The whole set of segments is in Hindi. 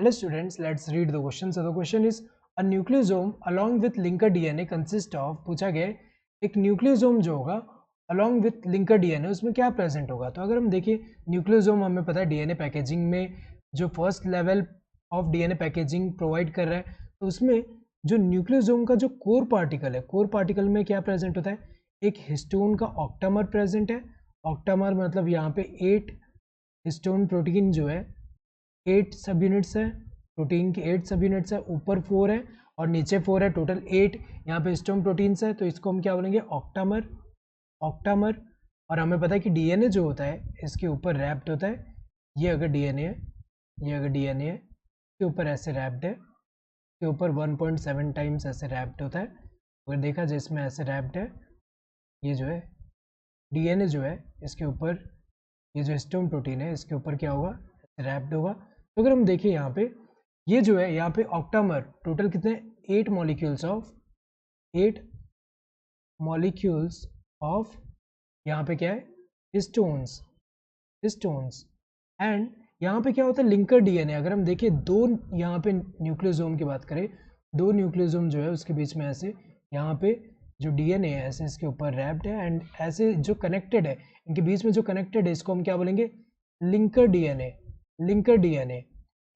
Hello students, let's read the question. So the question is a nucleosome along with linker DNA consist of, पूछा गया है एक न्यूक्लियोसोम जो होगा along with linker DNA उसमें क्या प्रेजेंट होगा. तो अगर हम देखें न्यूक्लियोसोम हमें पता है डीएनए पैकेजिंग में जो first level of DNA packaging provide कर रहा है, तो उसमें जो न्यूक्लियोसोम का जो कोर पार्टिकल है, कोर पार्टिकल में क्या प्रेजेंट होता है, एक हिस्टोन का ऑक्टामर प्रेजेंट है. ऑक्टामर मतलब यहाँ पे 8 हिस्टोन प्रोटीन जो है 8 सब यूनिट्स है, प्रोटीन के 8 सब यूनिट्स है, ऊपर 4 है और नीचे 4 है, टोटल 8 यहाँ पे हिस्टोन प्रोटीन्स है. तो इसको हम क्या बोलेंगे, ऑक्टामर. ऑक्टामर. और हमें पता है कि डीएनए जो होता है इसके ऊपर रैप्ड होता है. ये अगर डीएनए है, ये अगर डीएनए है इसके ऊपर ऐसे रैप्ड है, इसके ऊपर 1.7 टाइम्स ऐसे रैप्ड होता है. अगर देखा जाए इसमें ऐसे रैप्ड है, ये जो है डीएनए जो है इसके ऊपर, ये जो हिस्टोन प्रोटीन है इसके ऊपर क्या होगा, रैप्ड होगा. तो अगर हम देखें यहाँ पे, ये जो है यहाँ पे ऑक्टामर टोटल कितने, 8 मॉलिक्यूल्स ऑफ यहाँ पे क्या है, हिस्टोन्स. एंड यहाँ पे क्या होता है, लिंकर डीएनए. अगर हम देखें दो यहाँ पे न्यूक्लियोसोम की बात करें, दो न्यूक्लियोसोम जो है उसके बीच में ऐसे यहाँ पे जो डीएनए है ऐसे इसके ऊपर रैप्ड है, एंड ऐसे जो कनेक्टेड है इनके बीच में जो कनेक्टेड है इसको हम क्या बोलेंगे, लिंकर डीएनए.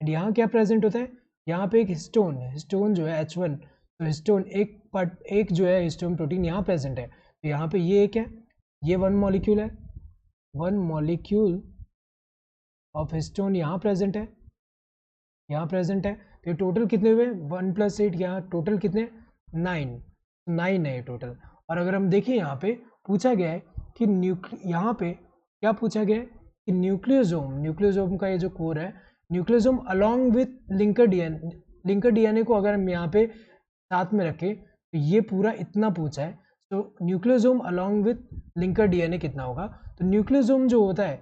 एंड यहाँ क्या प्रेजेंट होता है, यहाँ पे एक हिस्टोन जो है H1, तो हिस्टोन एक जो है हिस्टोन प्रोटीन यहाँ प्रेजेंट है. तो यहाँ पे ये एक है, ये 1 मॉलिक्यूल है, 1 मॉलिक्यूल ऑफ हिस्टोन यहाँ प्रेजेंट है, तो टोटल कितने हुए, 1 + 8, यहाँ टोटल कितने, 9 है ये टोटल. और अगर हम देखें यहाँ पे पूछा गया है कि यहाँ पे क्या पूछा गया है कि न्यूक्लियोसोम का ये जो कोर है, nucleosome along with linker DNA को अगर हम यहाँ पे साथ में रखें तो ये पूरा इतना पूछा है. तो nucleosome along with linker DNA कितना होगा. तो न्यूक्लियोसोम जो होता है,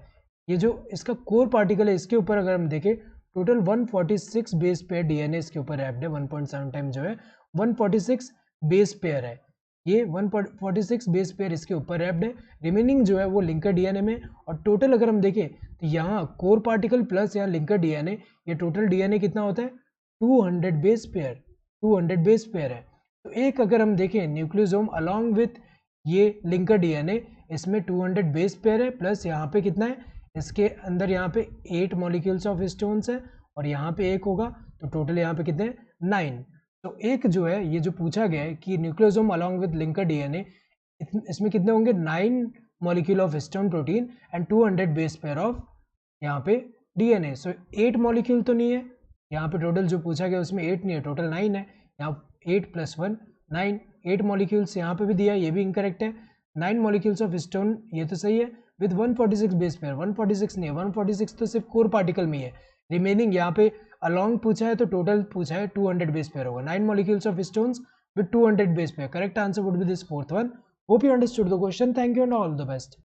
ये जो इसका कोर पार्टिकल है इसके ऊपर अगर हम देखें टोटल 146 बेस पेयर डीएनए इसके ऊपर रैप्ड है. 1.7 टाइम जो है 146 बेस पेयर है, ये 146 बेस पेयर इसके ऊपर रैप्ड है. रिमेनिंग जो है वो लिंकर डीएनए में. और टोटल अगर हम देखें तो यहाँ कोर पार्टिकल प्लस यहाँ लिंकर डीएनए, ये टोटल डीएनए कितना होता है, 200 बेस पेयर है. तो एक अगर हम देखें न्यूक्लियोसोम अलॉन्ग विथ ये लिंकर डीएनए, इसमें 200 बेस पेयर है, प्लस यहाँ पे कितना है, इसके अंदर यहाँ पे 8 मॉलिक्यूल्स ऑफ हिस्टोन्स है और यहाँ पे एक होगा, तो टोटल यहाँ पे कितने, 9. तो एक जो है ये जो पूछा गया है कि nucleosome along with linker DNA, इसमें कितने होंगे, 9 molecule of histone protein and 200 base pair of यहाँ पे डीएनए. सो 8 मॉलिक्यूल तो नहीं है यहाँ पे, टोटल जो पूछा गया उसमें 8 नहीं है, टोटल 9 है. यहाँ 8 + 1 9, 8 मॉलिक्यूल्स यहाँ पे भी दिया है, ये भी इनकरेक्ट है. 9 मॉलिक्यूल्स ऑफ हिस्टोन ये तो सही है, विद 146 बेस पेयर. 146 नहीं है, 146 तो सिर्फ कोर पार्टिकल में ही है. रिमेनिंग यहाँ पे अलॉन्ग पूछा है तो टोटल पूछा है 200 बेस पेयर होगा. 9 molecules of histones with 200 base pair. Correct answer would be this fourth one. Hope you understood the question. Thank you and all the best.